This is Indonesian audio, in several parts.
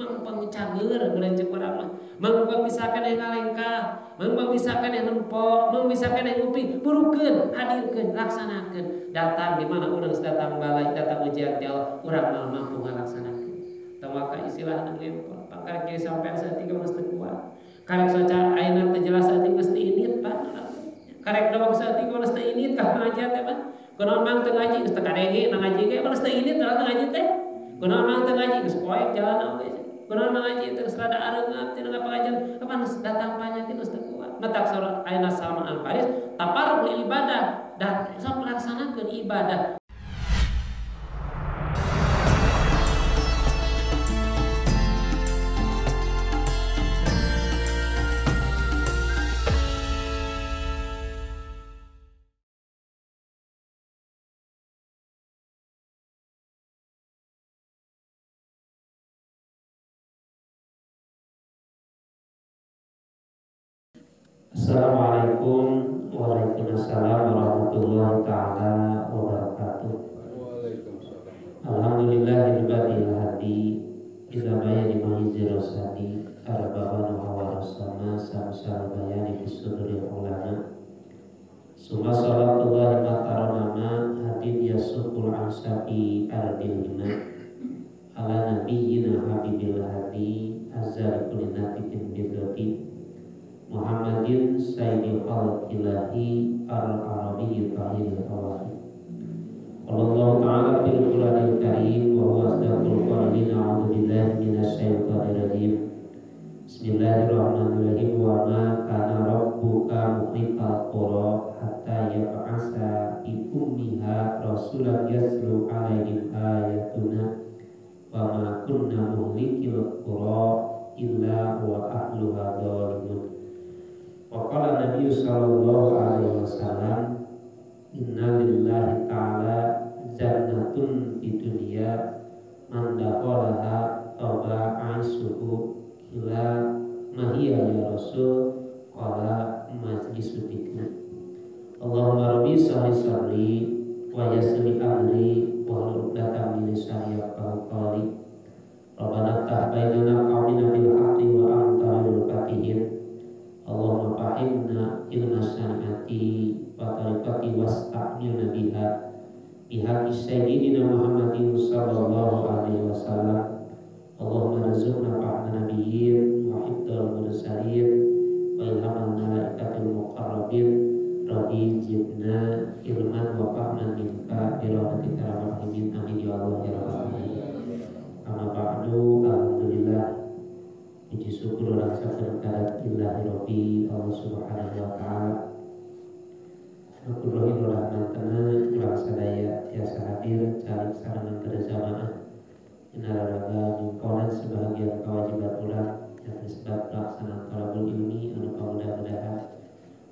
mangpang cager berencek urang mah. Mangpang misalkan yang ngalengkah, mangpang misalkan yang nempok, mangpang misalkan yang ngopi, burukeun, hadirkeun, laksanakeun. Datang di mana urang datang balai, datang ujian Allah, urang mah mampu ngalaksanakeun. Tong maka istilah ngempel, pangkal kieu sampean saeutik geus teu kuat. Karek soca ayeuna teu jelas saeutik geus teu init Pak. Karek doang saeutik geus teu init ka ngajat teh Pak. Kunaon mang teu ngaji geus teu kadenge na ngaji ge geus teu init teu ngaji teh. Kunaon mang teu ngaji geus poek jalan oge. Kunaon mang ngaji teu rada areungap tina ngapangajian kapan datang panyati geus teu kuat. Matak salat ayeuna Salman Al Faris tapar ibadah dan sok laksanakeun ibadah. Assalamualaikum warahmatullahi taala wabarakatuh. Alhamdulillahirabbil hadi ila bayani mahizir rasadi arba'an wa rasama samsal bayani fi suduril ulama. Summa salatullahi mataranama hadid yasukul ansabi al-dinina ala nabiyyina habibil hadi azza kulinatikin bidati Muhammadin sayyidil khalqillahi al-arabiyyi tahiril tawahi. Wallahu ta'ala fil Qur'anil karim wa huwa asdaqul qa'ilin. A'udzu billahi minasy syaithanir rajim. Bismillahirrahmanirrahim. Wa ma kana rabbuka muhlikal qura hatta yab'asa fi ummiha rasulan yatlu 'alaihim ayatuna wa ma kunna muhlikil qura illa wa ahluha dhalimun. Waqala Nabi sallallahu alaihi wasallam inna lillahi ta'ala jannatun di dunia man dakhalaha taba aisuhu kila mahiya ya rasul qala majlisu dzikri. Allahumma rabbi salli wa yassir amri wa hlul 'uqdatam min lisani yafqahu qawli. Rabbana iftah bainana qawmina bil haqqi wa anta khairul fatihin. Allahumma fahimna ilma syari'ati wa tariqati wasta'milna biha bihaqi sayyidina Muhammadin sallallahu alaihi wasallam. Allahumma rizukna fahma nabiyyin wa hibdal mursalin wa ilhaman malaikatil muqarrabin. Rabbi jibna ilman wa fahman minka birahmatika rahmatin amin ya Allah ya Rabbal alamin. Amma ba'du, alhamdulillah, puji syukur dan syukur kepada Ilahi Allah Subhanahu wa taala. Aku rohi rahmatna ulang sadaya tiasa hadir calik sarangan pada jamaah inaraga mengkonan sebahagian kewajiban ulang yang disebab pelaksanaan thalabul ilmi anu mudah-mudahan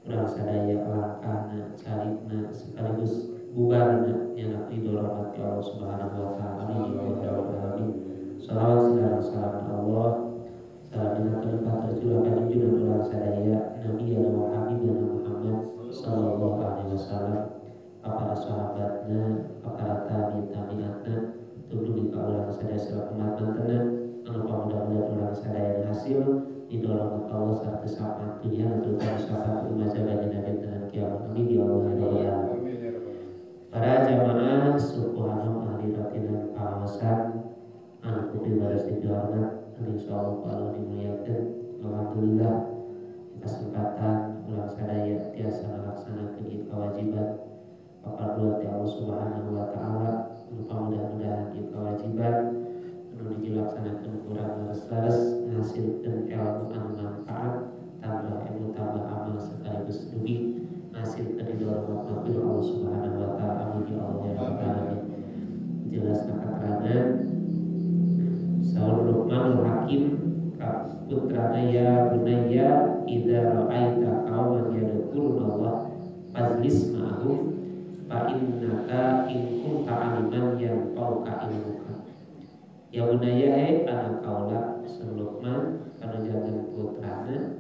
ulang sadaya langkahna calikna sekaligus bubarna yang ridho rahmat Allah Subhanahu wa taala. Amin. Salawat dan salam Allah salamina tempat tercurahkan junjungan ulang sadaya Nabi wa Habibina Muhammad sallallahu alaihi wasallam, para sahabatna, para tabi'atna, tubuh ka ulang sadaya selaku matantena anu mudah-mudahan ulang sadaya hasil didorong Allah sarta syafaat dunia atau syafaat umat jalan Nabi dan kiamat. Amin ya Allah ya Rabbal. Para jamaah subhanallah ahli ratinan kawasan anu baris dihormat, insyaallah Allah dimuliakan. Alhamdulillah kesempatan ulang sadaya tiasa melaksanakan kewajiban pakarduan ti Allah Subhanahu wa taala. Mudah-mudahan kewajiban anu dilaksanakan kurang leres ngasilkeun ilmu anu manfaat, tambah ilmu tambah amal sekaligus dugi ngasilkeun ridho rahmat Allah Subhanahu wa taala. Amin ya Allah ya Rabbal alamin. Jelas keterangan Saul Luqmanul Hakim putrana ya bunayya idza ra'aita qauman yadhkurunallah fajlis ma'hum fa innaka in kunta aliman yanfa'uka ilmuka. Ya bunayya anak kaula Luqman kana jangan putrana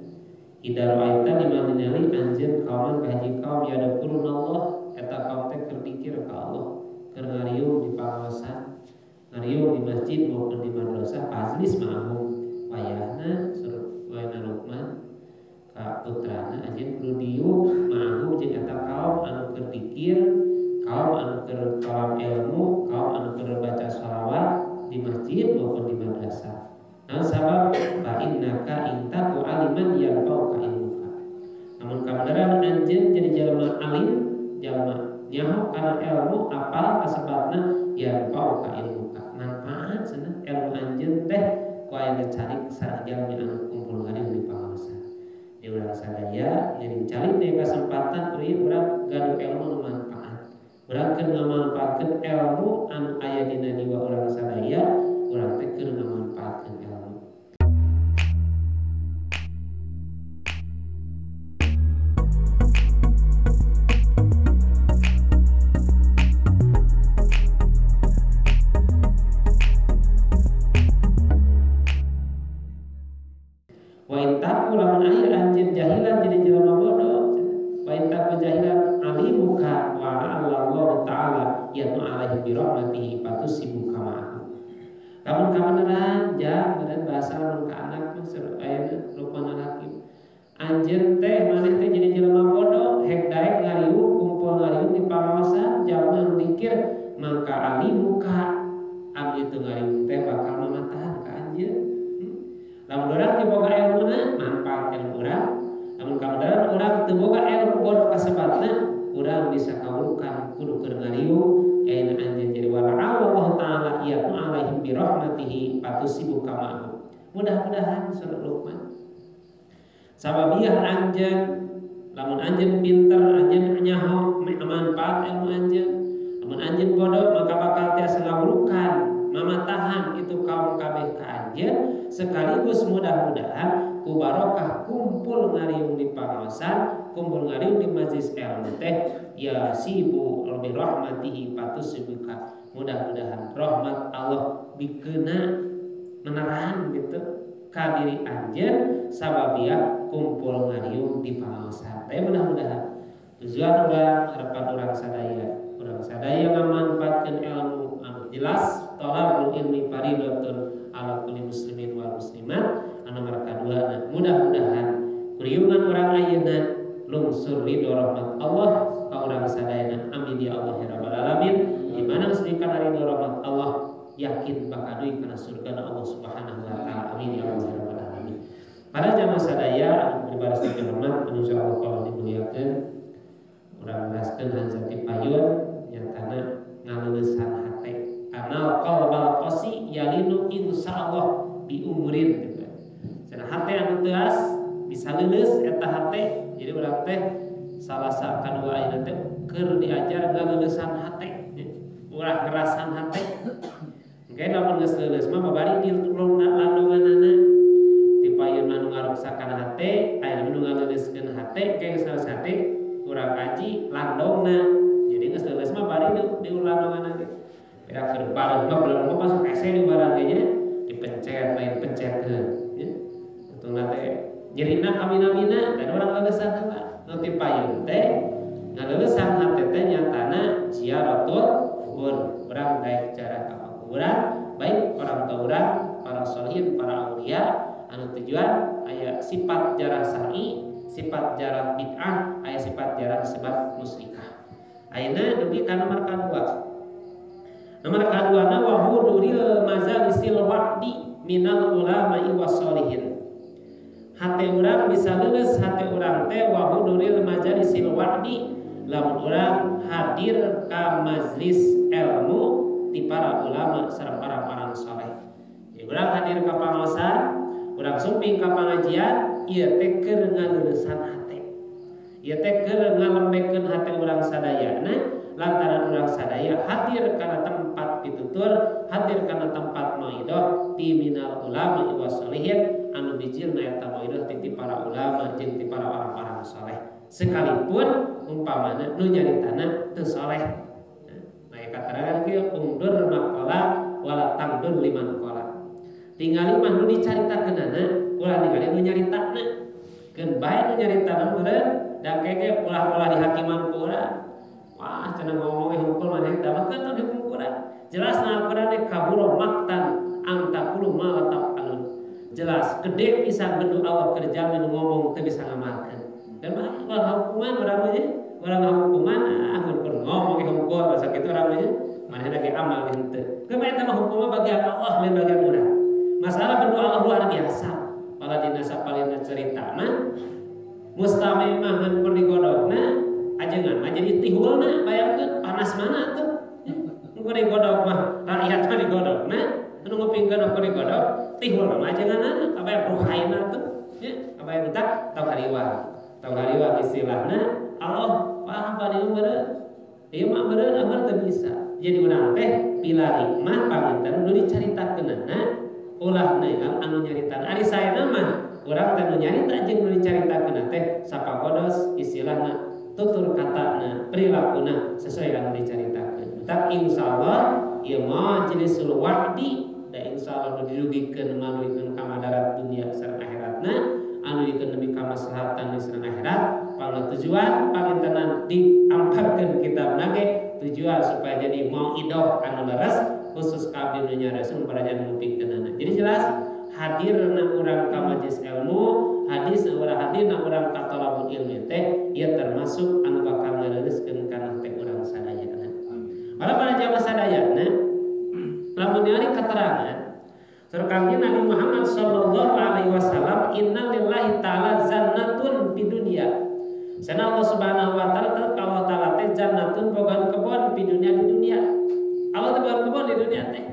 idza ra'aita limaninali anjeun qauman kaji kaum yadhkurunallah eta kaum teh keur mikir ka Allah, keur ngariung di pangawasan, ngariung di masjid maupun di madrasah, fajlis ma'hum jalma nyaho kana ilmu apa kasebabna ya pau ka ilmu ka manfaat cenah ilmu anjeun teh ku aya cari sareng jalmi anu kumpul hari di pangaosan di urang sadaya jadi cari deh kesempatan urang gaduh ilmu nu manfaat urang keur ngamanfaatkeun ilmu anu aya dina jiwa urang sadaya urang teh keur ngamanfaatkeun ilmu. Wa intaku lamun aya anjeun jahilan jadi jelema bodoh. Wa intaku jahilan alimuka wa Allah taala yatu alaihi bi rahmatihi fatusibuka ma'ahu. Lamun kabeneran ja beureun bahasa lamun ka anak mah seru aya Luqmanul Hakim. Anjeun teh maneh teh jadi jelema bodoh, hek daek ngariung kumpul ngariung di pangaosan jalma nu dikir mangka alimuka anu itu ngariung teh bakal mamatahan ka anjeun. Lamun urang teu boga ilmuna manfaat ilmu urang, lamun kabeneran urang teu boga ilmu bodoh kasebabna urang bisa kawulukan kudu keur ngariung ayeuna anjeun jadi wala Allah taala yatu alaihim bi rahmatihi fatusibu kama. Mudah-mudahan surah Luqman sababiah anjeun lamun anjeun pinter anjeun nyaho manfaat ilmu anjeun, lamun anjeun bodoh maka bakal tiasa ngawulukan mamatahan itu kaum kabeh ka anjeun sekaligus mudah-mudahan ku barokah kumpul ngariung di pangaosan kumpul ngariung di majelis ilmu teh ya sibu bi rahmatihi fatusibuka mudah-mudahan rahmat Allah bikeuna meneran gitu ka diri anjeun sababiah kumpul ngariung di pangaosan teh mudah-mudahan tujuan urang harapan urang sadaya ngamanfaatkeun ilmu anu jelas thalabul ilmi faridatun ala kulli muslimin wal muslimat anu nomor kaduana mudah-mudahan kuriungan urang ayeuna lungsur ridho rahmat Allah ka urang sadayana amin ya Allah ya rabbal alamin di mana sedikana ridho rahmat Allah yakin bakal duit kana surga Allah subhanahu wa taala amin ya Allah ya rabbal alamin. Para jamaah sadaya anu beribadah hormat insyaallah kalau dimuliakeun urang raskeun hanjati payun nyatana ngaleulesan hate anal qalbal qasi yalinu insyaallah bi umurin gitu. Cenah hate anu teuas bisa leuleus eta hate jadi urang teh salah sakadua ayeuna teh keur diajar ngaleulesan hate urang ngerasan hate engke lamun geus leuleus mah babari di landonganana ti payun anu ngaruksakan hate aya nu ngaleuleuskeun hate engke geus hate urang kaji landongna jadi geus leuleus mah bari di landonganna ge beda keur bareng mah belum masuk EC di barang ge nya dipencet lain pencetkeun ya utungna teh nyerina kamina-mina dan urang leulesan heula nu ti payun teh ngaleulesan hate teh nyatana ziaratul kubur urang daek cara ka kuburan baik orang tua urang para sholihin para aulia anu tujuan aya sifat jarah syar'i sifat jarah bid'ah aya sifat jarah sebab musyrikah. Ayeuna dugi ka nomor kadua. Nomor kaduana wa huduril mazalisil wa'di minal ulama'i wassolihin. Hate urang bisa leuleus hate urang teh wa huduril majalisil wa'di lamun urang hadir ka majlis ilmu ti para ulama sareng orang-orang saleh. Jadi urang hadir ka pangaosan, urang sumping ka pangajian ieu teh keur ngaleulesan hate. Ieu teh keur ngalembekeun hate urang sadayana lantaran urang sadaya hadir kana tempat pitutur, hadir kana tempat mauidhah ti minal ulama wa sholihin anu bijilna eta mauidhah ti para ulama jeung ti para orang-orang saleh. Sekalipun umpamana nu nyaritana teu saleh. Nah, katerangan kieu undur maqala wala tangdur liman qala. Tingali mah nu dicaritakeunana ulah ningali nu nyaritana. Keun bae nu nyaritana meureun da keke ulah-ulah dihakiman ku urang. Wah, cenah ngomongin hukum maneh tah mah keun hukum Quran. Jelas na Al-Qur'an kaburo maktan antaqulu ma la taqalun. Jelas gede pisan bendu Allah kerja nu ngomong teu bisa ngamalkeun. Dan mah hukuman urang mah urang hukuman anggur keur ngomong hukum bahasa kitu urang mah manehna ge amal henteu. Keun eta mah hukum bagian Allah lain bagian urang. Masalah bendu Allah luar biasa. Pala dina sapalina cerita mah mustamimah ngan perdigodogna ajengan mah jadi tihulna bayangkeun panas mana tuh. Engko digodog mah rakyat mah digodog. Nah, anu ngupingkeun aku digodog tihulna mah ajenganna kabeh ruhaina tuh. Ya, kabeh budak tau hariwang. Tau hariwang istilahna Allah paham bari meureun. Ieu mah meureun amar teu bisa. Jadi urang teh pilari mah panginten nu dicaritakeunana ulah neangan anu nyaritan. Ari saena mah urang teh nu nyarita jeung nu dicaritakeun teh sapagodos istilahna tutur katana perilakuna sesuai anu dicaritakeun. Tapi insyaallah ieu mah jenis wa'di da insyaallah nu dirugikeun manulikeun ka madarat dunia sareng akhiratna anu dikeun demi kamaslahatan di sareng akhirat. Pangna tujuan pangintenan diamparkeun kitab nage tujuan supaya jadi mau idoh anu leres khusus ka abdi nu nyaresun parajan ngupikeunana. Jadi jelas hadirna urang ka majelis ilmu, urang hadirna urang ka thalabul ilmi teh ieu termasuk anu bakal ngeureuskeun kana teh urang sadayana. Malah para jamaah sadayana lamun nyari keterangan terkait Nabi Muhammad sallallahu alaihi wasallam inna lillahi ta'ala zannatun di dunia. Sana Allah Subhanahu wa taala Allah taala teh jannatun bogaan kebon di dunia. Allah teh bogaan kebon di dunia teh.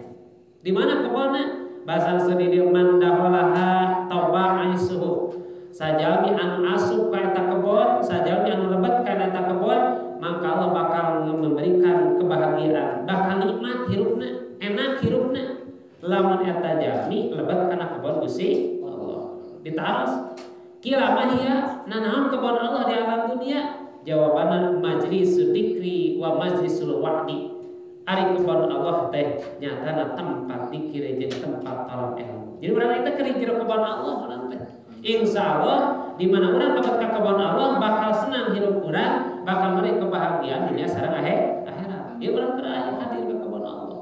Di mana kebonna? Bahasa sedih mandaholaha tauba aisuhu. Sajalmi anu asup ka eta kebon, sajalmi anu lebat ka eta kebon, maka Allah bakal memberikan kebahagiaan, bakal nikmat hirupna, enak hirupna. Lamun eta jalmi lebat kana kebon Gusti Allah. Ditaros kila mahia nanaon kebon Allah di alam dunia? Jawabanna majlisul dzikri wa majlisul wa'di. Ari kebon Allah teh nyatana tempat dzikir jeung tempat talab ilmu. Jadi urang eta keur jero kebon Allah urang teh. Insyaallah di mana urang dapat ka kebon Allah bakal senang hirup urang, bakal meri kebahagiaan dunia sareng akhirat. Ieu urang keur aya hadir ka kebon Allah.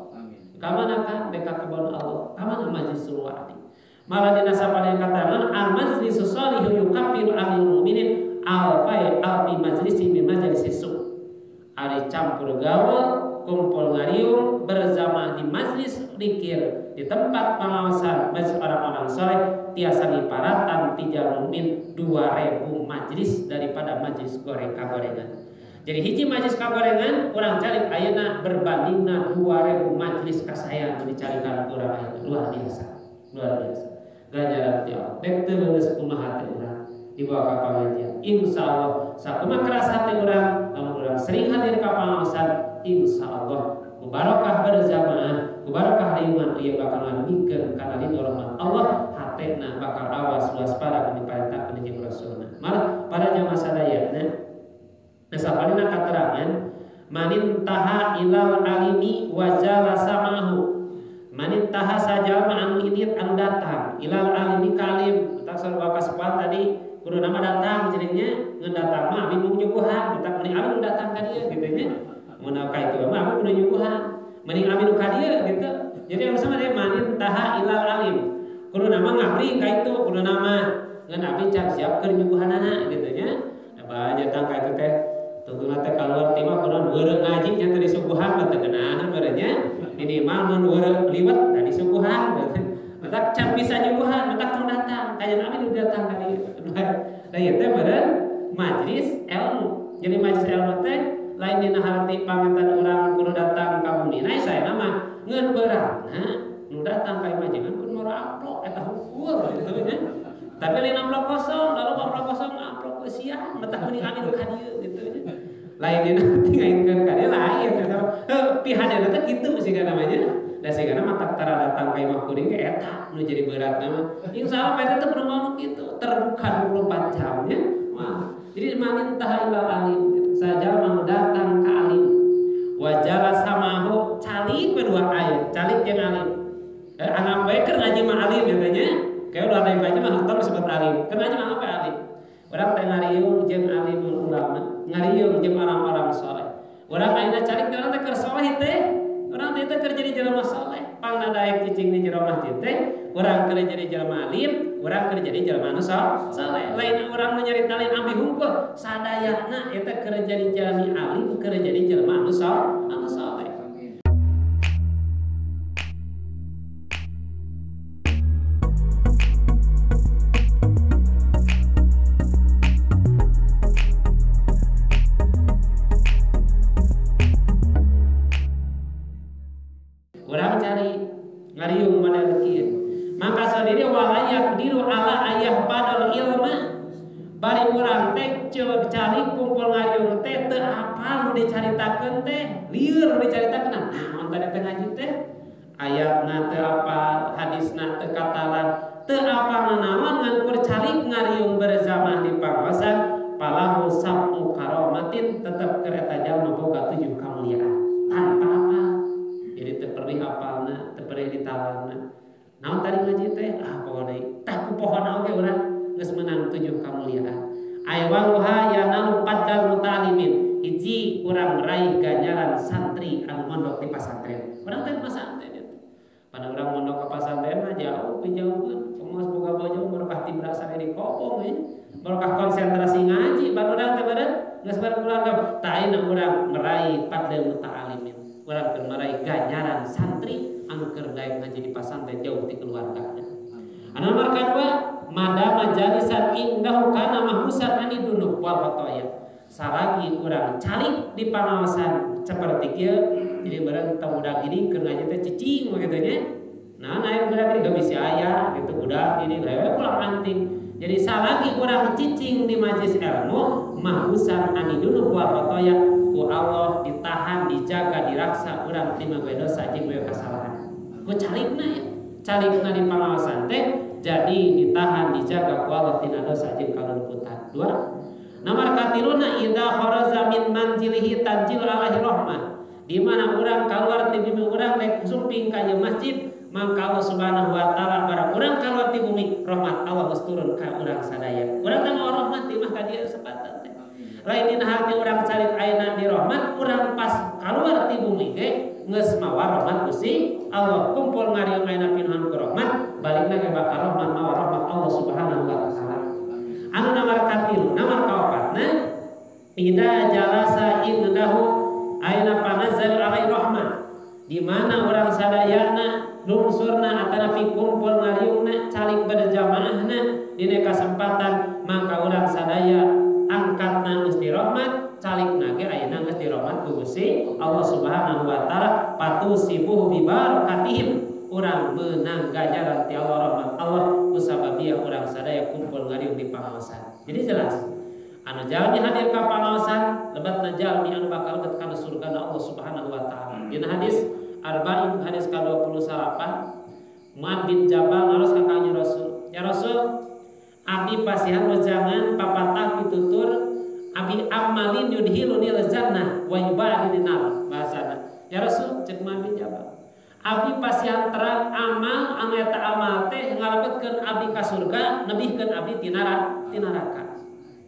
Kamana kan beka kebon Allah? Kamana majlisul wa'di? Malah dina sapadan katakan al-majlisus shalihu yukaffiru 'anil mu'minin al-bi majlisi min majlisis su. Ari campur gaul, kumpul ngariung, berzama di majlis zikir, di tempat pengawasan majlis orang-orang saleh tiasa diparatan tijal mu'min 2000 majlis daripada majlis gorengan. Jadi hiji majlis kagorengan urang calik ayeuna berbandingna 2000 majlis kasayang dicarikan urang ayeuna luar biasa. Ganjaran ti Allah dek teu leus kumaha teh urang dibawa ka pangajian. Insyaallah sakumaha keras hati urang lamun urang sering hadir ka pangaosan insyaallah mubarakah berjamaah mubarakah riuman ieu bakal ngadengkeun kana ridho rahmat Allah hatena bakal awas waspada ku diparentahkeun jeung Rasulna. Malah para jamaah sadayana nasapalina katerangan manin taha ilal alimi wajala samahu. Manin taha sajalma anu idit anu datang ilal alimi kalim tak sarua kasepan tadi kudu nama datang jadinya ngedatang mah abi nu nyuguhan tak mending abi nu datang ka dieu gitu nya mun ka itu mah abi kudu nyuguhan mending abi nu ka dieu gitu. Jadi anu sama dia manin taha ilal alim kudu nama ngabring ka itu kudu nama ngan abi can siap keur nyuguhanana gitu nya. Apa datang ka itu teh tunggu teh keluar timah kudu weureuh ngaji nya teh disuguhan mah teu geunahan beureunya minimal mun weureuh liwet da disuguhan matak can bisa nyuguhan matak tong datang kajian abi nu datang ka dieu. Da ieu teh beureun majlis ilmu. Jadi majlis ilmu teh lain dina harti panganten urang kudu datang ka bumi na saena mah ngeun beurangna nu datang ka majengan kudu mora amplop eta hukur gitu nya. Tapi lain amplop kosong, lalu amplop kosong amplop keusian matak mending abi nu ka dieu gitu nya. Lain dina tinggalkeun ka dieu lain eta. Pihadana teh kitu sih namanya. Da sigana matak tara datang ka imah kuring ge eta nu jadi berat nama. Insyaallah pada teh kudu ngomong kitu, terbuka 24 jam nya. Wah, jadi manin tahilal alim saja mau datang ka alim. Wajala samahu calik kedua ayat, calik jeung alim. Anak bae keur ngaji mah alim ya tanya. Kayak udah ada yang ngaji mah harta disebut alim. Keur ngaji mah apa alim? Urang teh ngariung jeung alimul ulama, ngariung jeung orang-orang saleh. Urang ayeuna calik urang teh keur saleh teh. Orang teh keur jadi jelema saleh, pangna daek cicing di jero masjid teh, urang keur jadi jelema alim, urang keur jadi jelema anu saleh. Lain urang nu nyarita lain ambi hungkul, sadayana eta keur jadi jalmi alim, keur jadi jelema anu saleh. walayak diru ala ayah padal ilma bari urang teh cari kumpul ngariung teh teu apa nu dicaritakeun teh lieur dicaritakeun naon tadi teh ngaji teh ayatna teu apa hadisna teu katalan teu apa nanaon ngan kur calik ngariung berzamah di pangaosan palahu sab'u karomatin tetep keur eta jalma boga 7 kamuliaan tanpa apa jadi teu perli hafalna teu perli ditalanna naon tadi ngaji teh pokona tah ku pohon oge urang geus meunang 7 kamuliaan aywaluha yanalu padal muta'alimin hiji urang meraih ganjaran santri anu mondok di pasantren urang teh pasantren itu pada urang mondok ke pasantren mah jauh jauheun kumaha boga bojo berkah ti berasa di kopong we berkah konsentrasi ngaji ban urang teh beureun geus berkeluarga tah ayeuna urang meraih padal muta'alimin urang keur meraih ganjaran santri anu keur daek ngaji di pasantren jauh ti keluargana anu nomor kadua mada majalisan indahu kana mahmusan ani dunub wal khotoya saragi urang calik di pangaosan seperti kieu jadi bareng teu budak ini keur ngaji teh cicing kitu nya nah aya budak ini gak bisa aya gitu budak ini lewe pulang anting jadi saragi urang cicing di majelis ilmu mahmusan ani dunub wal khotoya ku Allah ditahan dijaga diraksa urang ti manggoe dosa jeung manggoe kasalahan ku calikna ya calikna di pangaosan teh jadi ditahan dijaga ku Allah tina dosa jeung kalumputan. 2 nomor katiluna idza kharaja min manzilihi tanzil alaihi rahmah di mana urang kaluar ti bumi urang rek sumping ka masjid mangka Allah Subhanahu wa taala barang urang kaluar ti bumi rahmat Allah geus turun ka urang sadaya urang teh mau rahmat ti mah ka dieu sepatan teh lain dina hati urang calik ayeuna di rahmat urang pas kaluar ti bumi ge geus mawa rahmat Gusti Allah kumpul ngariung ayeuna pinuhan ku rahmat balikna ke bakal rahmat mawa rahmat Allah Subhanahu wa taala anu nomor katilu nomor kaopatna ida jalasa indahu ayeuna panazal alai rahmat di mana urang sadayana lungsurna atanapi kumpul ngariungna calik berjamaahna dina kasempatan maka urang sadaya angkatna geus di rahmat calikna ge ayeuna geus di rahmat ku Gusti Allah Subhanahu wa taala patusibuhu bi barakatihim urang beunang ganjaran ti Allah rahmat Allah kusababia urang sadaya kumpul ngariung di pangaosan jadi jelas anu jalmi hadir ka pangaosan lebatna jalmi anu bakal lebet kana surga Allah Subhanahu wa taala dina hadis arba'in hadis ka-28 Mu'ad bin Jabal ngaros ka Kanjeng Rasul ya Rasul abdi pasihan wejangan papatah pitutur abi amalin yudhiluni jannah wa yubadilin nar bahasana ya Rasul cek Mu'ad bin Jabal abdi pasihan terang amal anu eta amal teh ngalebetkeun abdi ka surga nebihkeun abdi ti neraka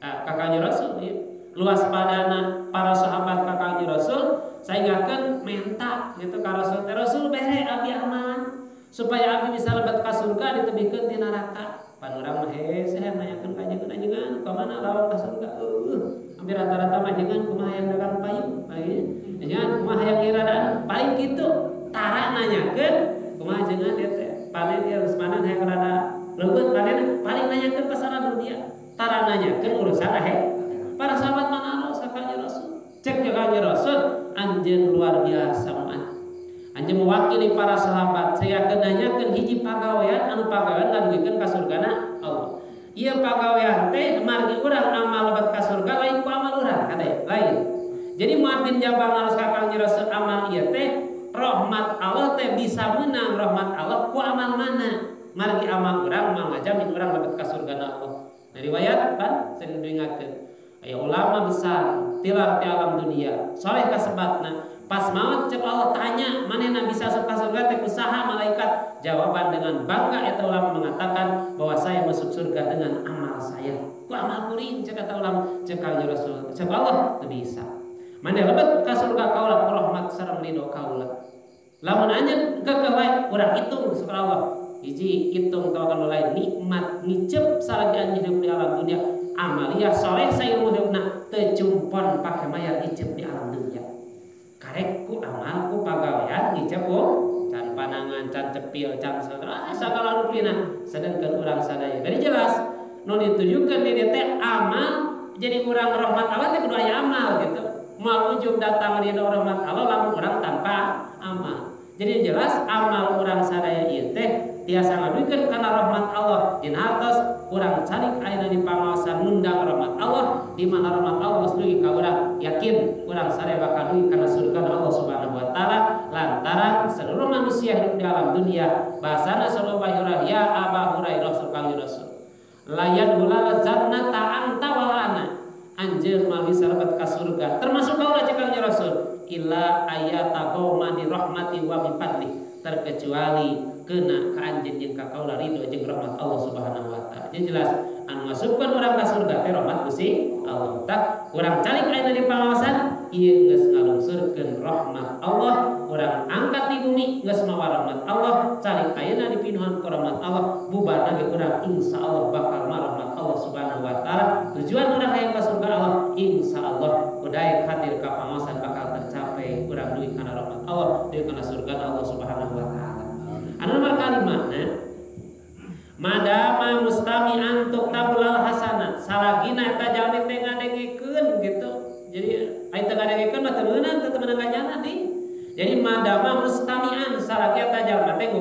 ka Kanjeng Rasul ya. Luas padana para sahabat ka Kanjeng Rasul sainggakeun menta gitu ka Rasul teh Rasul behe abdi amalan supaya abdi bisa lebet ka surga ditebihkeun ti neraka pan urang mah hese nanyakeun ka jenengan ka mana lawan ka surga hampir rata-rata mah jenengan kumaha hayang dagang payung jenengan kumaha hayang iradaan paling kitu tara nanyakeun kumaha jenengan teh panen geus panen hayang rada leuweut panen paling nanyakeun pasara dunia tara nanyakeun urusan para sahabat mana ka Kanjeng Rasul cek ka Kanjeng Rasul anjeun luar biasa mah anjeun mewakili para sahabat saya keun nanyakeun hiji pagawean anu pagawean ngadugikeun ka surgana Allah ieu pagawean teh margi urang amal lebet ka surga lain ku amal urang kade lain jadi Mu'ad bin Jabal ngaros ka Kanjeng Rasul amal ieu teh rahmat Allah teh bisa meunang rahmat Allah ku amal mana margi amal urang mah ngajamin urang lebet ka surgana Allah riwayat pan sering diingatkeun aya ulama besar tilar ti alam dunia soleh kasebatna pas maut cek Allah tanya manehna bisa masuk ka surga teh kusaha malaikat jawaban dengan bangga eta ulama mengatakan bahwa saya masuk surga dengan amal saya ku amal kuring cek eta ulama cek Kanjeng Rasul cek Allah teu bisa maneh lebet ka surga kaula ku rahmat sareng ridho kaula lamun anjeun keukeuh wae urang hitung subhanallah Allah hiji hitung tawakan lain nikmat ngicep salagi anjeun hidup di alam dunia amalia soleh sayur hidupna teu cumpon pake mayar ngicep di alam dunia karek ku amal ku pagawean ngicep can panangan can cepil can sagala rupina sedengkeun urang sadaya jadi jelas nu ditujukeun di dieu teh amal jadi urang rahmat Allah teh kudu aya amal gitu moal ujug datang ridho rahmat Allah lamun urang tanpa amal jadi jelas amal urang sadaya ieu teh tiasa ngaduikeun kana rahmat Allah dina hartos urang calik ayeuna di pangaosan ngundang rahmat Allah di mana rahmat Allah geus dugi ka urang yakin urang sare bakal dugi kana surga Allah Subhanahu wa taala lantaran seluruh manusia hidup di alam dunia bahasana sallallahu alaihi ya Aba Hurairah Rasul layan hulal jannata anta wala ana anjeun mah bisa lebat ka surga termasuk kaula cek kanjeng Rasul illa ayata qauma di rahmati wa min fadli terkecuali kena ka anjeun jeung ka kaula ridho jeung rahmat Allah Subhanahu wa taala. Jadi jelas anu masukkeun urang ka surga teh rahmat Gusti Allah. Tak urang calik ayeuna di pangaosan ieu geus ngalungsurkeun rahmat Allah, urang angkat di bumi geus mawa rahmat Allah, calik ayeuna dipinuhan ku rahmat Allah, bubarna ge urang insyaallah bakal rahmat Allah Subhanahu wa taala. Tujuan urang hayang ka surga Allah insyaallah kudaek hadir ka pangaosan bakal tercapai urang dugi kana rahmat Allah, dugi kana surga Allah Subhanahu wa taala. Anu nomor kalimatna madama mustami'an tuktabulal hasanat salagina eta jalmi teh ngadengekeun gitu. Jadi aya teh ngadengekeun mah teu meunang teu meunang ganjaran deui. Jadi madama mustami'an salagi eta jalma teh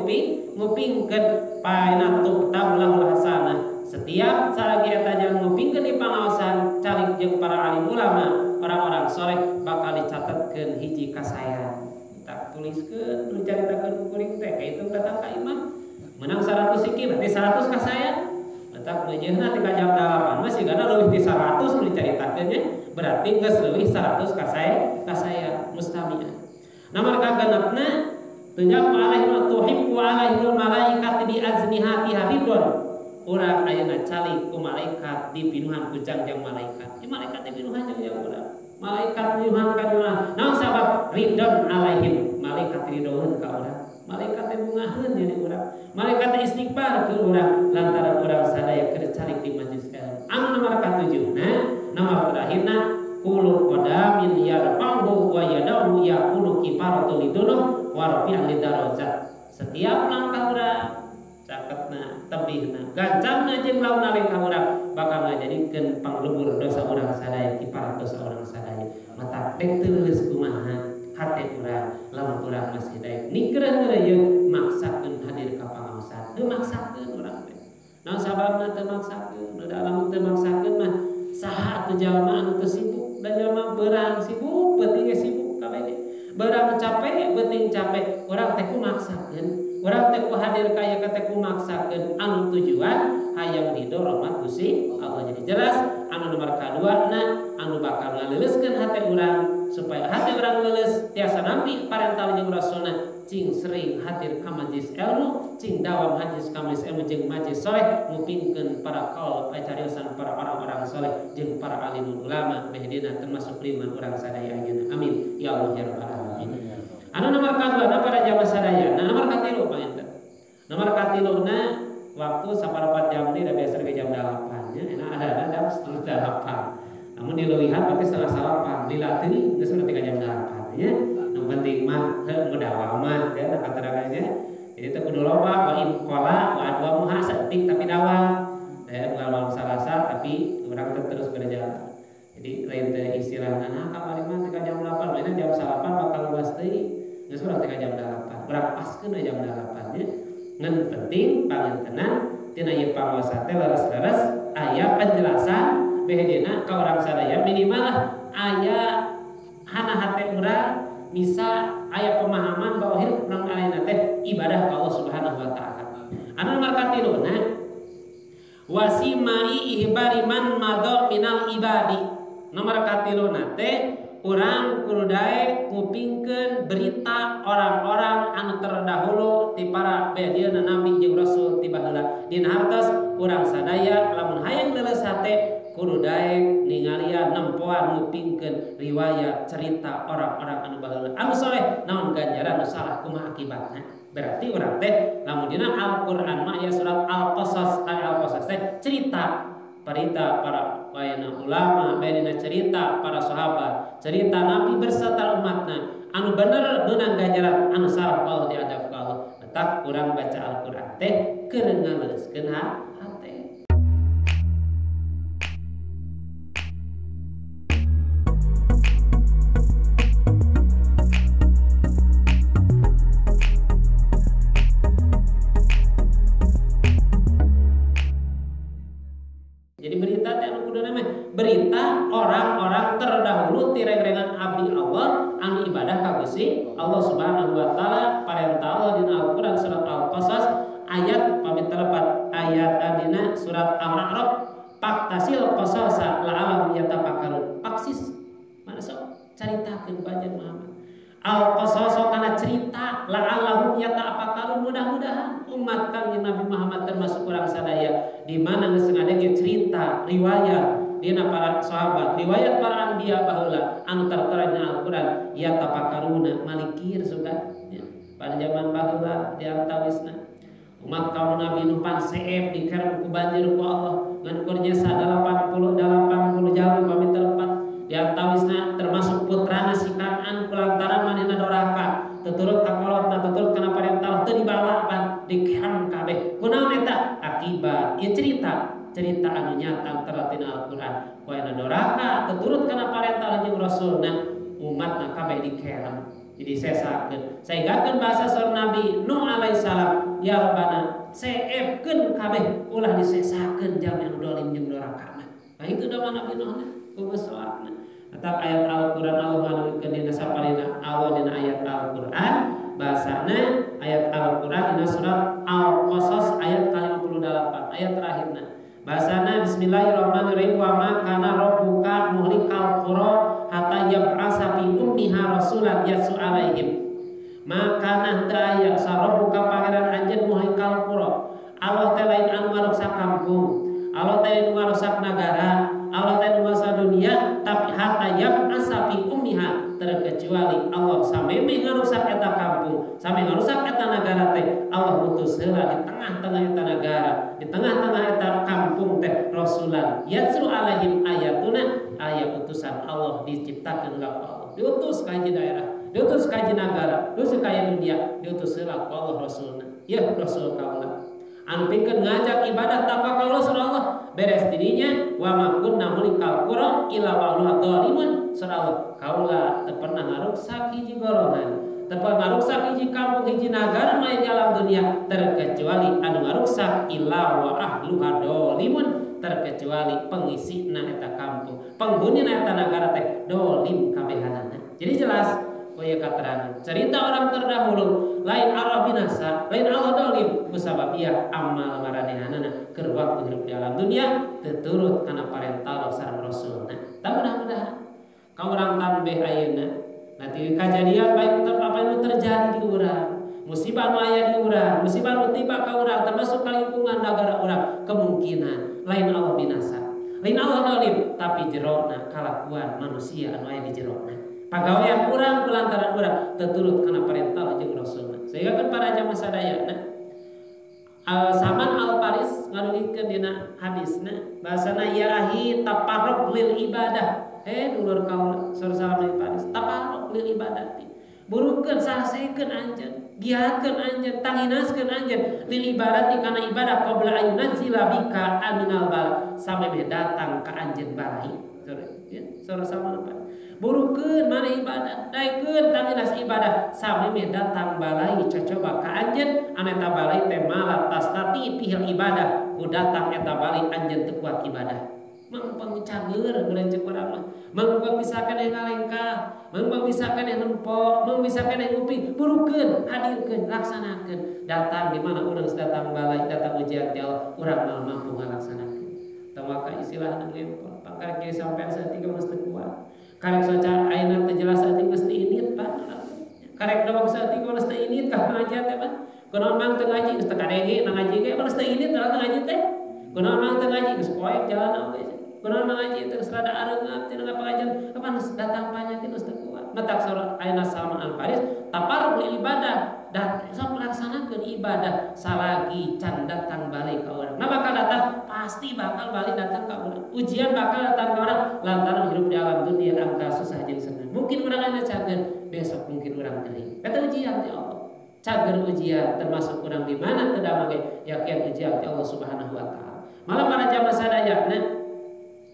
ngupingkeun paina tuktabulal hasanat. Setiap salagi eta jalma ngupingkeun di pangaosan calik jeung para alim ulama orang-orang soleh bakal dicatetkeun hiji kasayan. Tak tuliskeun nu caritakeun kuring teh kitu datang ka imam menang 100 sikit berarti 100 ka saya letak meujeuhna ti ka jam 8 mah sigana leuwih ti 100 nu dicaritakeun nya berarti geus leuwih 100 ka saya mustami'an. Nomor kagenepna tunjab alaihi wa tuhibbu alaihi malaikat bi aznihati haridon urang ayeuna calik ku malaikat dipinuhan ku jangjang malaikat. Di malaikat dipinuhan jangjang urang. Malaikat pinuhan ka urang. Naon sabab ridon alaihim malaikat ridhoeun ka urang. Malaikat teh bungaheun jadi urang. Malaikat istighfar ke urang lantaran urang sadaya keur calik di majelis ilmu. Anu nomor ka-7 nomor terakhirna kullu qadamin yarfa'u wa yad'u yaqulu kifaratu lidunuh wa rafi'an lidarajat. Setiap langkah urang caketna tebihna gancangna jeung laun nalika urang bakal ngajadikeun panglebur dosa urang sadaya kifarat dosa urang sadaya. Mata tek teu leus kumaha hate urang lamun urang masih daek nikreun ngeureyeun maksakeun hadir ka pangaosan teu maksakeun urang teh naon sababna teu maksakeun da lamun teu maksakeun mah saha atuh jalma anu teu sibuk da jalma beurang sibuk penting ge sibuk kabeh beurang capek penting capek urang teh kumaksakeun urang teh ku hadir ka ieu teh kumaksakeun anu tujuan hayang ridho rahmat Gusti Allah. Jadi jelas anu nomor kadua anu bakal ngaleuleskeun hate urang supaya hati orang lulus tiasa nampi parental jeung rasulna cing sering hadir ka majelis ilmu cing dawam hadir ka majelis ilmu jeung majelis saleh ngupingkeun para qaul pacariosan para orang-orang saleh jeung para alim ulama behdina termasuk liman urang sadaya ayeuna amin ya Allah ya rabbal alamin. Anu nomor kadua para jamaah sadaya nomor katilu panginten nomor katiluna waktu saparapat jam ini udah biasa ke jam 8 nya ada jam setengah 8 namun dileuwihan berarti setengah 8 dilatih geus udah 3 jam 8 ya nu penting mah mudawa mah ya katarangannya jadi teu kudu loba wa in qala wa adwa muha saeutik tapi dawa ya bukan salasa tapi urang terus berjalan. Jadi lain teh istilahna kamari mah 3 jam 8 mainan jam 8 bakal luas teuing geus urang 3 jam 8 urang paskeun jam 8 nya ngan penting pangantenan tina ieu panguasa teh leres-leres aya penjelasan behdina ka urang sadaya minimal aya hana hate urang bisa aya pemahaman bahwa hidup urang ayeuna teh ibadah ka Allah Subhanahu wa taala. Anu nomor katiluna wasimai ihbari man madha minal ibadi. Nomor katiluna teh urang kudu daek ngupingkeun berita orang-orang anu terdahulu ti para behdina nabi jeung rasul ti baheula. Dina hartos urang sadaya lamun hayang leuleus hate kudu daek ningalian nempoan ngupingkeun riwayat cerita orang-orang anu baheula anu saleh naon ganjaran anu salah kumaha akibatna. Berarti urang teh lamun dina Al-Qur'an mah aya surat Al-Qasas teh cerita cerita para wayana ulama, bayeuna cerita para sahabat, cerita nabi berserta umatna anu bener meunang ganjaran anu salah Allah diadab ka Allah. Letak urang baca Al-Qur'an teh keur ngaleuskeun hate. berita orang-orang terdahulu tireng-rengan abdi Allah anu ibadah ka Gusti Allah Subhanahu wa taala. Parentah Allah dina Al-Qur'an surat Al-Qasas ayat pamit telepat ayat dina surat Al-A'raf paktasil qasasa la'allahum yatafakkarun. Paksis mana sok caritakeun panjenengan Muhammad al-qasasa kana cerita la'allahum yatafakkarun, mudah-mudahan umat Kangjeng Nabi Muhammad termasuk orang sadaya di mana geus ngadenge cerita riwayat dina para sahabat riwayat para anbiya baheula anu tertera dina Al-Qur'an yatafakkaruna malikir suka ya. Pada zaman baheula diantawisna umat kaum Nabi nu pan seep dikerem ku banjir ku Allah ngan kurnya 80 jalmi pamit telepat diantawisna termasuk putrana si Kan'an kulantaran manehna doraka tuturut ka kolotna tuturut kana parentah teu dibawa pan dikerem kabeh kunaon eta akibat ieu cerita anu nyata tertina Al-Qur'an koena doraka tuturut kana parentah jeung rasulna umatna kabeh dikerem. Jadi sesakeun saegakeun bahasa sor Nabi Nuh alaihi salam ya Rabbana seepkeun kabeh ulah disesakeun jalmi anu dolim jeung doraka. Nah itu doa Nabi Nuh kudu soalna. Tetap ayat Al-Qur'an Allah nganukeun dina saparina Allah dina ayat Al-Qur'an bahasana ayat Al-Qur'an dina surat Al-Qasas ayat 58 ayat terakhirna. Bahasana bismillahirrahmanirrahim wa ma kana rabbuka muhlikal qura hatta yab'asa fi ummiha rasulan yatsu alaihim. Maka nah teu aya sarabbuka pangeran anjeun muhlikal qura. Allah teh lain anu ngarusak kampung, Allah teh anu ngarusak nagara, Allah teh anu ngarusak dunia, tapi hatta yab'asa fi ummiha terkecuali Allah sameme ngarusak eta kampung, sameme ngarusak eta nagara teh Allah utus heula di tengah-tengah eta nagara, di tengah-tengah eta kampung teh rasulan yatsu alaihim ayatuna aya utusan Allah diciptakeun oleh Allah diutus ka daerah diutus ka nagara diutus ka dunia diutus heula ku Allah rasulna ya rasul kaula anu pikeun ngajak ibadah tanpa ka Allah beres dirinya wa ma kunna mulikal qura illa wa dzalimun surah kaula teu pernah ngaruksak hiji golongan teu pernah ngaruksak hiji kampung hiji nagara mah di alam dunia terkecuali anu ngaruksak illa wa ahluha dzalimun terkecuali pengisina eta kampung penghunina eta nagara teh dolim kabehanana. Jadi jelas koye katerangan cerita orang terdahulu lain Allah binasa lain Allah dolim kusabab ieu amal maranehanana keur waktu hirup di alam dunia teu turut kana parentah sareng rasulna. Tah mudah-mudahan kaum orang tambeh ayeuna nanti kejadian baik apa yang terjadi di urang musibah nu aya di urang musibah nu tiba ka urang termasuk ka lingkungan negara urang kemungkinan lain Allah binasa lain Allah dolim tapi jerona kalakuan manusia anu aya di jerona pagawean urang kulantaran urang teu turut kana parentah jeung rasulna sehingga kan para jamaah sadayana Saman Al-Faris nganuikeun dina hadisna bahasana ya ahi taparruk lil ibadah dulur kaula saur salam Al-Faris taparruk lil ibadati burukeun sasekeun anjeun giatkeun anjeun tanginaskeun anjeun lil ibadati kana ibadah qabla ayunzila bika aminal bala sameme datang ka anjeun balai saur sama Al-Faris burukeun mana ibadah daekeun tanginas ibadah sameme datang balai cocoba ka anjeun anu eta balai teh malat tastati pihil ibadah ku datang eta balai anjeun teu kuat ibadah mangpang cager bulan cek urang mah mangpang bisa keneh ngalengkah mangpang bisa keneh nempok mangpang bisa keneh ngupi burukeun hadirkeun laksanakeun datang di mana urang datang balai datang ujian ti Allah urang mah mampu ngalaksanakeun tah maka istilahna ngempol pangkar kieu sampean saeutik geus teu kuat karek soca ayeuna teu jelas saeutik geus teu init Pak karek doang saeutik geus teu init ka ngaji teh Pak kunaon mang teu ngaji geus teu kadenge na ngaji ge geus teu init teu ngaji teh kunaon mang teu ngaji geus poek jalan we kunaon mang ngaji teu rada areungap tina ngapangajian kapan datang panyati geus teu kuat matak saur ayeuna Salman Al-Faris taparruk ibadah dan sok laksanakeun ibadah salagi can datang balik ka urang. Nah bakal datang pasti bakal balik datang ka urang. Ujian bakal datang ka urang lantaran hirup di alam dunia angka susah jeung senang. Mungkin urang aya cager, besok mungkin urang teuing. Eta ujian ti Allah. Cager ujian termasuk urang di mana teu da mage yakin ujian ti Allah Subhanahu wa taala. Malah para jamaah sadayana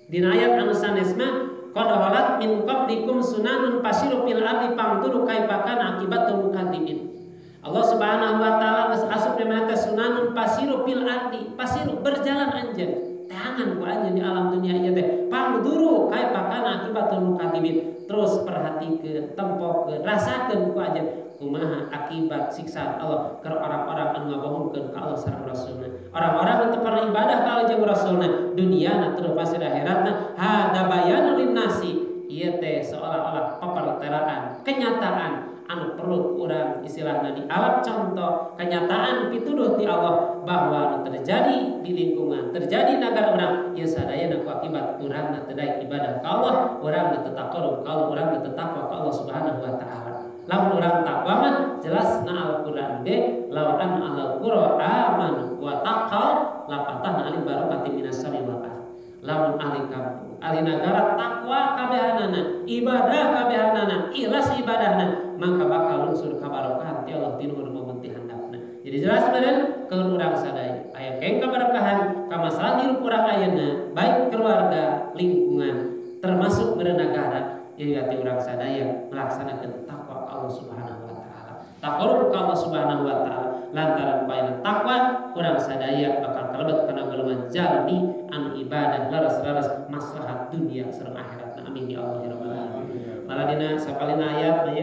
dina ayat anu sanes mah qad halat min qablikum sunanun fasiru fil ardi fangturu kaifa kana akibatul mukadzibin. Allah Subhanahu wa taala geus asup di mana sunanun fasiru fil ardi fasiru berjalan anjeun teh tayangan ku anjeun di alam dunia ieu teh. Pangduru kaifa kana akibatul mukadzibin. Terus perhatikeun, tempokeun, rasakeun ku anjeun kumaha akibat siksaan Allah ke orang-orang anu ngabohongkeun ka Allah sareng Rasulna. Orang-orang anu teu pernah ibadah ka Allah jeung Rasulna, duniana terus pasti akhiratna hada bayanul linnasi. Ieu teh seolah-olah paparteraan, kenyataan anu perlu urang istilahna di alam contoh, kenyataan pituduh ti Allah bahwa anu terjadi di lingkungan, terjadi di negara urang ieu sadayana ku akibat urangna teu daek ibadah ka Allah, urangna teu taqarrub ka Allah, urangna teu takwa ka Allah Subhanahu wa taala. Lamun urang takwa mah jelasna Al-Qur'an ge law an ahlul qura amanu wa taqaw lapatahna alim barokati minas sami wal ardh. Lamun ahli kampung, ahli negara takwa kabehanana, ibadah kabehanana, ikhlas ibadahna, maka bakal lungsur kabarokahan ti Allah tinu nu meunti handapna. Jadi jelas meureun keun urang sadaya aya keng kaberkahan ka masalah hirup urang ayeuna, baik keluarga, lingkungan, termasuk meureun negara. Ieu ti urang sadaya melaksanakeun takwa ka Allah Subhanahu wa taala. Taqarrub ka Allah Subhanahu wa taala lantaran bae takwa urang sadaya bakal kalebet kana golongan jalmi anu ibadah laras-laras maslahat dunia sareng akhirat. Amin ya Allah ya rabbal alamin. Malah dina sapalina ayat mah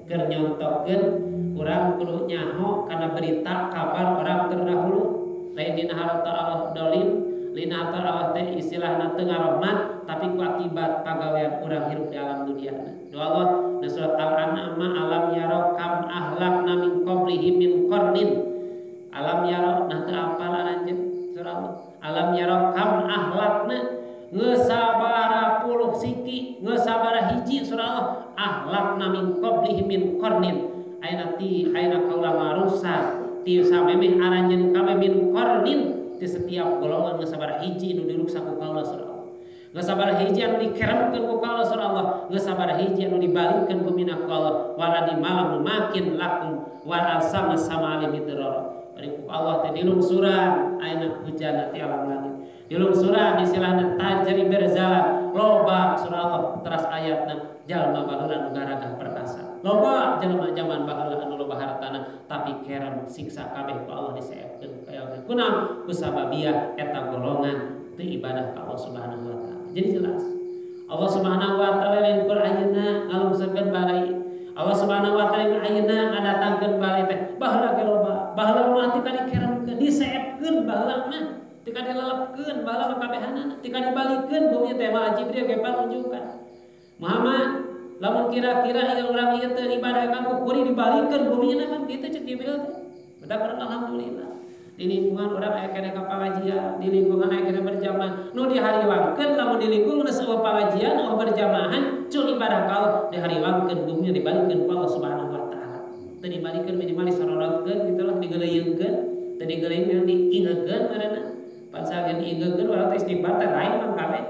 keur nyontokeun urang kudu nyaho kana berita kabar orang terdahulu. Lain dina harta Allah dolim, lina harta Allah teh istilahna teu ngarahmat, tapi ku akibat pagawean urang hirup di alam dunia. Doa Allah na surat Al-An'am alam yara kam ahlakna min qablihim min qarnin. Alam yara nah teu apalan anjeun surah Allah. Alam yara kam ahlakna ngeusabara puluh siki, ngeusabara hiji surah Allah. Ahlakna min qablihim min qarnin. Aina kaula marusak ti samemeh aranjeun kami min qarnin ti setiap golongan ngeusabara hiji nu diruksak ku kaula surah Allah. Ngesabaraha hiji anu dikeremkeun ku Allah surah Allah, ngesabaraha hiji anu dibalikeun ku mina ku Allah, wala di malam nu makin lakum wa asama sama alim idrar. Bari ku Allah teh dilungsuran ayeuna hujan ti alam langit. Dilungsuran istilahna tajri berjalan loba surah Allah teras ayatna jalma baheula nu garagah perkasa. Loba jelema zaman baheula anu loba hartana tapi kerem siksa kabeh ku Allah diseepkeun kaya kunaon kusababiah eta golongan teu ibadah ka Allah Subhanahu wa taala. Jadi jelas Allah Subhanahu wa taala lain kul ayeuna ngalungsurkeun balai. Allah Subhanahu wa taala ayeuna ngadatangkeun balai teh baheula ge loba. Baheula mah tika dikeremkeun, diseepkeun baheula mah, tika dilelepkeun baheula mah kabehanana, tika dibalikeun bumi teh malah Jibril ge panunjukan. Muhammad, lamun kira-kira ieu urang ieu teu ibadah ka kuring dibalikeun bumi na kan kitu cek Jibril teh. Bedak alhamdulillah. Di lingkungan orang aya kene ka pangajian, di lingkungan aya kene berjamaah. Nu dihariwangkeun lamun di lingkungan saeueuh pangajian nu berjamahan cul ibadah ka Allah dihariwangkeun bumi dibalikeun ku Allah Subhanahu wa taala. Teu dibalikeun minimal disorotkeun kitu lah digeuleungkeun, teu digeuleung diingekeun ngaranna. Pan sageun diingekeun urang teh istighfar teh lain mah kabeh.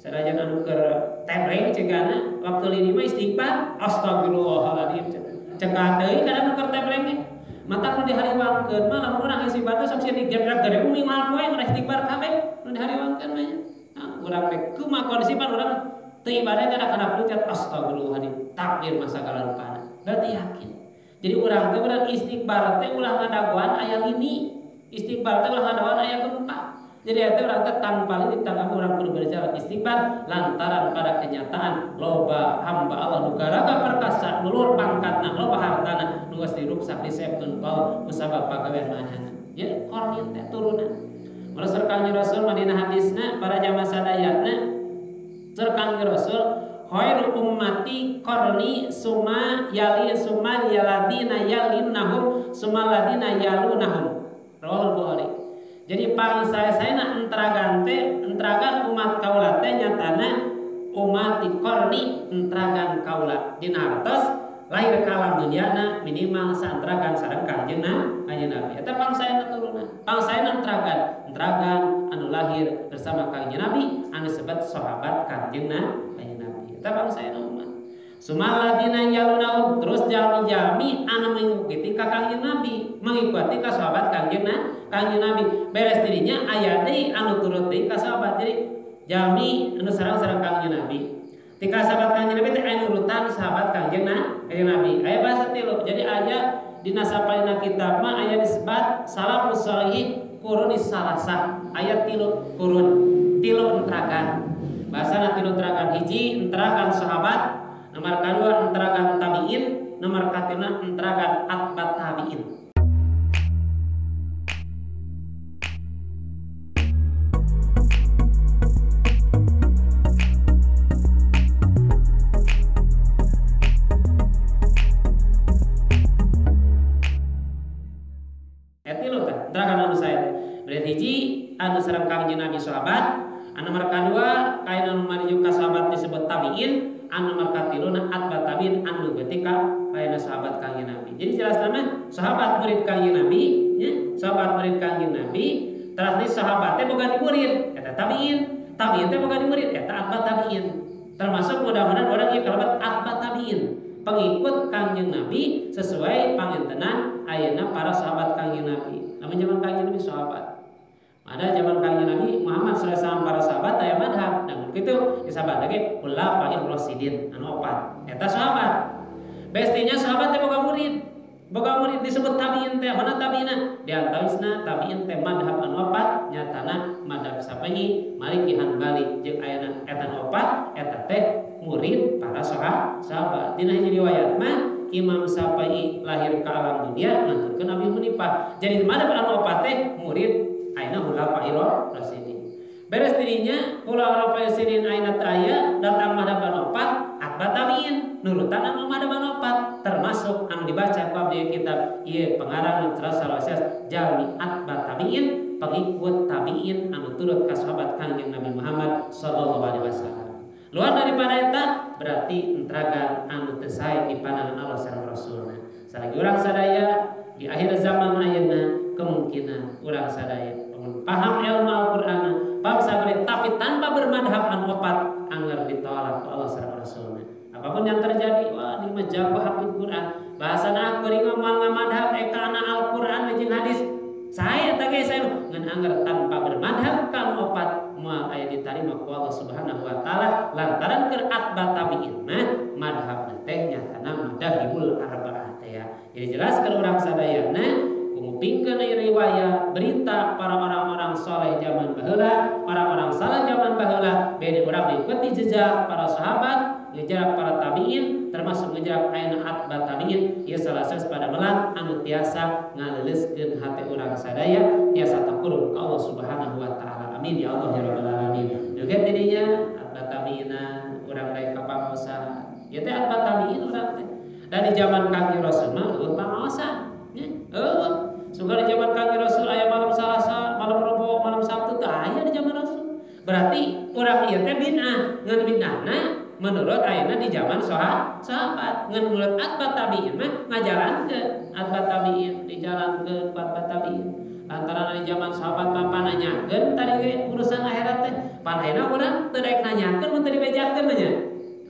Sadajan anu keur temreng cegana waktu lini mah istighfar astagfirullahaladzim. Cegah deui kana nu keur temreng teh. Mata nu dihariwangkeun mah lamun urang istighfar teh sok sia digerak gede bumi moal poe urang istighfar kabeh nu dihariwangkeun mah. Nah, urang teh kumaha kondisipan urang teu ibadah kana pucat astagfirullahaladzim takbir masa segala rupana. Berarti yakin. Jadi urang teh urang istighfar teh ulah ngadaguan aya lini. Istighfar teh ulah ngadaguan aya gempa. Jadi eta urang teh tanpa lini tangga urang kudu berjalan istighfar lantaran pada kenyataan loba hamba Allah nu garaga perkasa nulur pangkatna loba hartana nu geus diruksak diseepkeun ku Allah kusabab pagawean manehna. Ya kornin teh turunan. Mula sareng Rasul madina hadisna para jamaah sadayana sareng Rasul khairu ummati qarni summa yali summa yaladina yalinnahum summa ladina yalunahum. Rawahul Bukhari. Jadi paling saya entragan umat kaula teh nyatana umat qarni entragan kaula dina hartos lahir ka alam duniana minimal saentragan sareng Kangjeng Nabi. Eta pangsayana turunan. Pangsayana entragan anu lahir bersama Kangjeng Nabi anu sebat sahabat Kangjeng Nabi. Eta pangsayana umat. Sumaladina yalunahum terus jalmi-jalmi anu mengikuti ka Kangjeng Nabi, mengikuti ka sahabat Kangjeng Nabi. Beres dirinya aya deui anu turut deui ka sahabat. Jadi jalmi anu sareng Kangjeng Nabi. Tika sahabat Kangjeng Nabi teh aya nurutan sahabat Kangjeng Nabi. Aya bahasa tilu. Jadi aya dina sapalina kitab mah aya disebut salafus shalihin qurunis salasah. Aya tilu qurun. tilu enteragan. Bahasana tilu enteragan, hiji enteragan sahabat, nomor kedua enteragan tabiin, nomor katilu enteragan atbat tabiin. Enteragan anu saya berarti hiji anu sareng Kangjeng Nabi sahabat, anu nomor kadua kain anu manuju ka sahabat disebut tabiin, anu nomor katiluna atbat tabiin anu ketika kain sahabat Kangjeng Nabi. Jadi jelas nama sahabat murid Kangjeng Nabi, ya, sahabat murid Kangjeng Nabi, terus sahabat teh boga murid eta tabiin, tabiin teh boga murid eta atbat tabiin. Termasuk mudah-mudahan orang ieu kalabat atbat tabiin, pengikut Kangjeng Nabi sesuai pangintenan ayeuna para sahabat Kangjeng Nabi. Namun zaman Kangjeng Nabi sahabat. Ada zaman Kangjeng Nabi Muhammad sallallahu alaihi wasallam para sahabat aya madhab. Namun kitu sahabat lagi khulafaur rasyidin anu opat. Eta sahabat. Bestinya sahabat teh boga murid. Boga murid disebut tabiin teh. Mana tabiina? Di antawisna tabiin teh madhab anu opat nyatana madhab Syafi'i, Maliki, Hanbali jeung ayeuna eta anu opat eta teh murid para sahabat. Dina hiji riwayat mah Imam Syafi'i lahir ke alam dunia nganturkeun Abi Hanifah. Jadi madhab anu opat teh murid ayeuna khulafaur rasyidin. Beres dirinya khulafaur rasyidin ayeuna teh aya datang madhab anu opat atbat tabiin nurutan anu madhab anu opat termasuk anu dibaca ku abdi kitab ieu pengarang Terus Salawasias Jami atbat tabiin pengikut tabiin anu turut ka sahabat Kangjeng Nabi Muhammad sallallahu alaihi wasallam. Luar daripada eta berarti enteragan anu teu sae di pandangan Allah sareng Rasulna. Salagi urang sadaya di akhir zaman ayeuna kemungkinan urang sadaya paham ilmu Al-Qur'an, paham sabari tapi tanpa bermadhab anu opat anggar ditolak Allah sareng Rasulna. Apapun yang terjadi, wah ini mah jago hafid Quran. Bahasana aku ringo moal ngamadhab eka ana Al-Qur'an jeung hadis. Saya tage saya ngan anggar tanpa bermadhab ka anu opat moal aya ditarima ku Allah Subhanahu wa taala lantaran keur atbat tabiin mah madhabna teh nyatana madhabul arba'ah teh ya. Jadi jelaskeun urang sadayana ngupingkeun riwayat berita para orang-orang saleh zaman baheula, orang-orang saleh zaman baheula, bede urang diikuti jejak para sahabat, jejak para tabiin, termasuk jejak ayeuna atbat tabiin, ieu salases pada melang anu tiasa ngaleuleskeun hate urang sadaya, tiasa takurub ka Allah Subhanahu wa taala. Amin ya Allah ya rabbal alamin. Juga tidinya atbat tabiina urang lain kapangosan. Ieu teh atbat tabiin urang teh. Dan di zaman Kangjeng Rasul mah pangaosan. Suka di zaman Kangjeng Rasul aya malam Salasa, malam Rebo, malam Sabtu teh aya di zaman Rasul. Berarti urang ieu teh bid'ah. Ngan bid'ahna menurut ayeuna di zaman sahabat. Ngan menurut atbat tabiin mah ngajalankeun atbat tabiin, dijalankeun atbat tabiin. Lantaran di zaman sahabat papa nanyakeun tadi ge urusan akhirat teh. Pan ayeuna urang teu daek nanyakeun mun teu dibejakeun nya.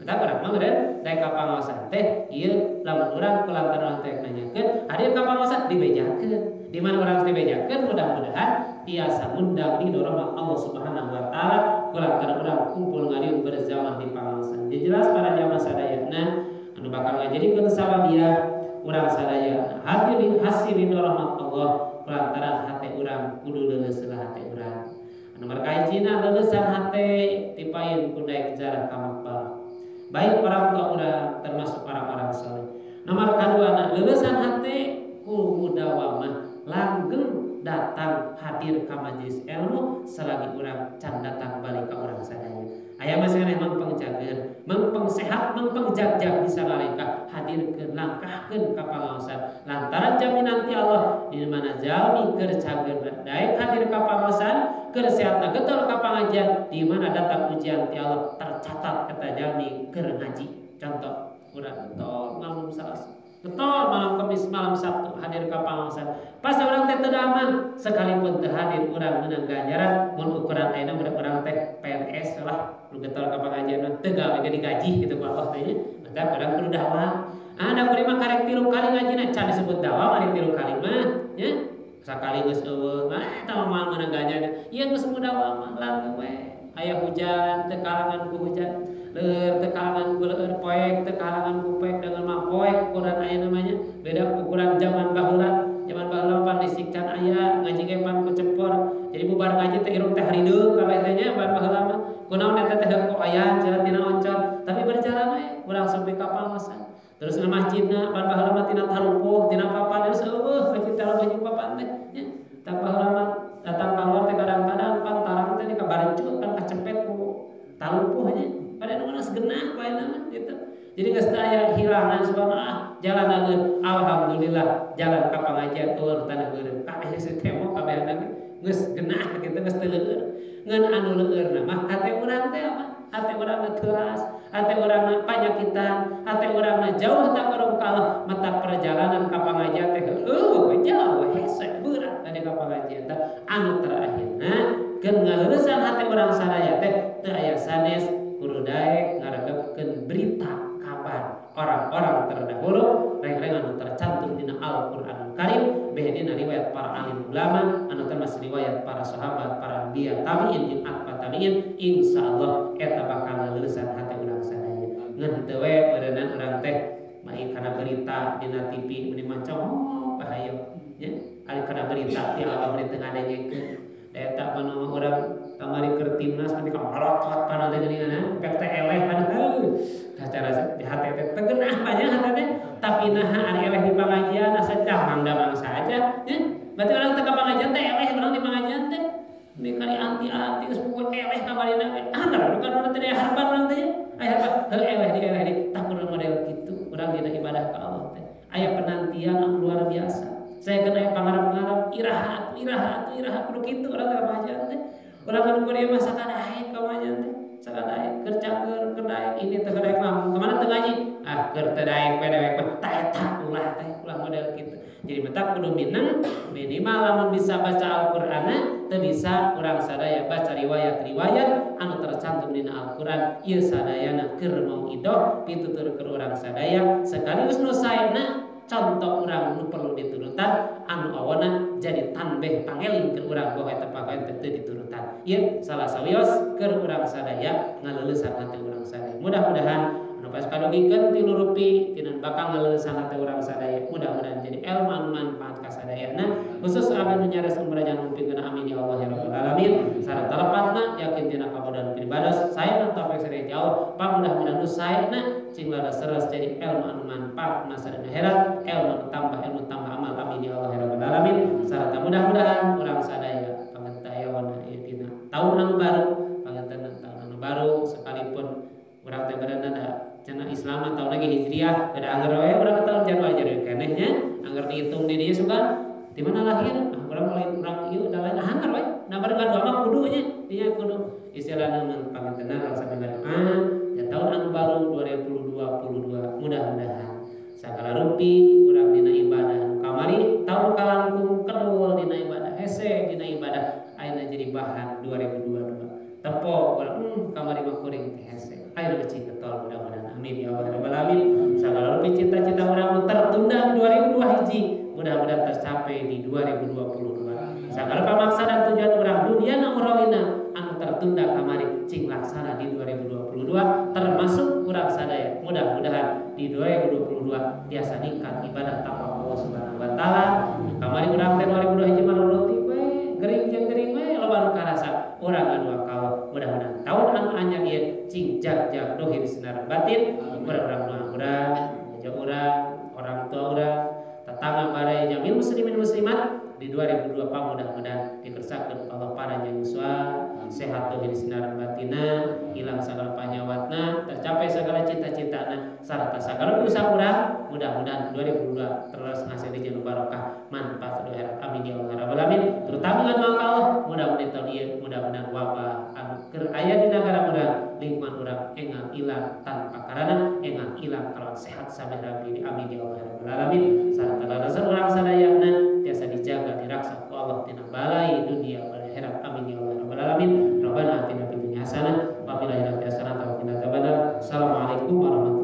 Eta urang mah meureun daek ka pangaosan teh ieu lamun urang kulantaran teh nanyakeun hadir ka pangaosan dibejakeun. Di mana urang dibejakeun mudah-mudahan tiasa undang didorong Allah Subhanahu wa taala kulantaran urang kumpul ngaliun berzamah di pangaosan. Jadi jelas para jamaah sadayana anu bakal ngajadikeun sababiah urang sadayana hadir hasil rahmat Allah kulantaran hate urang kudu leuleus hate urang. Anu markahijina leuleusan hate tipaeun ku daek jarak ka makbar. Baik orang tua urang termasuk orang-orang saleh. Nomor kadua leulesan hate ku mudawamah langgeng datang hadir ka majelis ilmu selagi urang can datang balik ka urang sadaya. Aya mah saneh mangpeng jageun, mangpeng sehat, mangpeng jagjag bisa ngalengka hadirkeun langkahkeun ka pangaosan. Lantaran jaminan ti Allah di mana jalmi keur cageun daek hadir ka pangaosan, keur sehatna getol ka pangajian di mana datang ujian ti Allah tercatat kata jalmi keur ngaji. Contoh urang getol malam Salasa, getol malam Kamis, malam Sabtu hadir ka pangaosan. Pas urang teh teu aman sekalipun teu hadir urang meunang ganjaran mun ukuran ayeuna urang teh PNS lah. Lu getol ka pangajian mah teu gawe digaji kitu ku Allah teh nya. Maka urang kudu dakwah. Ada kurima karek 3 kali ngajina can disebut dakwah ari 3 kali mah nya. Sakali geus eueuh mah eta mah meunang ganjaran. Ieu geus mudawa mah langgeng we. Aya hujan teu kalangan ku hujan, leur teu kalangan ku leur, poek teu kalangan ku poek dengan mah poek ukuran ayeuna mah nya. Beda ukuran zaman baheula. Zaman baheula pan lisikcan aya ngaji ge pan kucepor. Jadi bubar ngaji teh irung teh harideung kabeh teh nya ban baheula mah. Kunaon eta teh heup aya jalan tina oncor, tapi berjalan we urang sampai ka Pawasan. Terus na masjidna ban baheula mah tina tarupuh, tina papan geus eueuh masjid tarupuh jeung papan teh nya. Tah baheula mah datang keluar teh kadang-kadang pan tarang teh di kabarecut pan kacepet ku tarupuh nya. Pada nu geus genah bae nama gitu. Jadi geus teu aya hirangan subhanallah jalanakeun alhamdulillah jalan ka pangajian eueur tanah geureum. Ka aya temo kabeh teh geus genah kitu geus teu leueur. Ngan anu leueurna mah hate urang teh apa? Hate urang teuras, hate urang panyakitan, hate urang jauh tak ka Allah mata perjalanan ka pangajian teh jauh hese berat tadi ka pangajian teh anu terakhirna keun ngaleuresan hate urang sadaya teh teu aya sanes kudu daek ngaregepkeun berita kabar orang-orang terdahulu reng-reng anu tercantum dina Al-Qur'anul Karim beh dina riwayat para alim ulama anu termasuk riwayat para sahabat, para anbiya, tabi'in jeung atba tabi'in insyaallah eta bakal ngaleuresan hate urang sadaya. Ngan teu we beureunan urang teh mai kana berita dina TV meni macam bahaya nya ari kana berita ti Allah berita ngadengekeun eta manu urang kamari keur timnas nanti ka marotot pana teh geuningan pek teh eleh aduh cara di hati teh tegenah banyak hati teh tapi nah ari eleh di pangajian asa damang-damang saja ya berarti orang teh ka pangajian teh eleh urang di pangajian teh ini kali anti-anti geus pukul eleh kamarina we anggar bukan urang teh aya harban urang teh aya apa eleh di tak kudu model kitu urang dina ibadah ka Allah teh aya penantian anu luar biasa. Saya kena pangarap-pangarap irahat kudu kitu urang teh pangajian teh. Urang anu kuliah mah sakadaek ka pangajian teh. Sakadaek keur cager keur daek ini teh daek mah kemana teu ngaji? Ah keur teu daek we dewek mah tah eta ulah teh ulah model kitu. Jadi mata kudu minang minimal lamun bisa baca Al-Qur'an teu bisa urang sadaya baca riwayat-riwayat anu tercantum dina Al-Qur'an ieu sadayana keur mauidoh pituturkeun urang sadaya sekaligus nu saena contoh urang nu perlu diturutan anu awana jadi tanbeh pangeling ke urang bahwa eta pagawean teu diturutan. Ieu salah sawios keur urang sadaya ngaleulesan hati urang sadaya. Mudah-mudahan anu pas kadugikeun tilu rupi tina bakal ngaleulesan hati urang sadaya. Mudah-mudahan jadi ilmu anu manfaat ka sadayana. Khusus abdi nu nyares umurna numpikeun amin ya Allah ya rabbal alamin. Sareng telepatna yakin tina kamudahan ibadah saena taufik sari Allah. Pamudah-mudahan nu saena cing laras seres jadi ilmu anu manfaat masa dan akhirat, ilmu tambah amal amin ya Allah ya rabbal alamin. Sarta mudah-mudahan urang sadaya pangentayawan dina tahun anu baru, panganten tahun anu baru sekalipun urang teh berenana cenah Islam tahun lagi Hijriah beda anggar we urang tahun Januari keneh nya anggar dihitung di dieu sugan di mana lahir urang lain urang ieu da lain anggar we na bareng doa mah kudu nya dinya kudu istilahna mun pangantenna urang sampeyan ya tahun anu baru 2022 mudah-mudahan sagala rupi urang dina ibadah kamari tahun kalangkung kedul dina ibadah hese dina ibadah ayeuna jadi bahan 2022 tepo urang kamari mah kuring teh hese ayeuna cing ketol mudah-mudahan amin ya Allah rabbal alamin sagala rupi cita-cita urang tertunda 2002 hiji mudah-mudahan tercapai di 2022 sagala pamaksa dan tujuan urang dunia na urawina anu tertunda kamari cing laksana di 2022 termasuk urang sadaya mudah-mudahan di 2022 biasa ningkat ibadah takwa Allah Subhanahu wa taala kamari urang teh 2002 hiji manuruti we gering jeung gering we loba anu karasa urang anu akal mudah-mudahan tahun anu anyar ieu cing jag-jag dohir sinar batin urang urang jeung orang tua urang tetangga bare jamil muslimin muslimat di 2002 mudah-mudahan dikersakeun Allah paranya yuswa sehat dohir sinar batina hilang segala panyawatna tercapai segala cita-citana sarta sagala usaha urang mudah-mudahan 2002 terus ngasih jeung barokah manfaat doa akhirat amin ya Allah rabbal alamin terutama anu Allah mudah-mudahan tahun ieu mudah-mudahan wabah anu keur aya di negara urang lingkungan urang engal ilang tanpa karana engal ilang kalau sehat sabaraha di amin ya Allah rabbal alamin sarta lalasan urang sadayana tiasa dijaga diraksa ku Allah tina balai dunia wal akhirat amin ya Allah rabbal alamin rabbana atina fid dunya hasanah wa fil akhirati hasanah wa qina adzabannar assalamualaikum warahmatullahi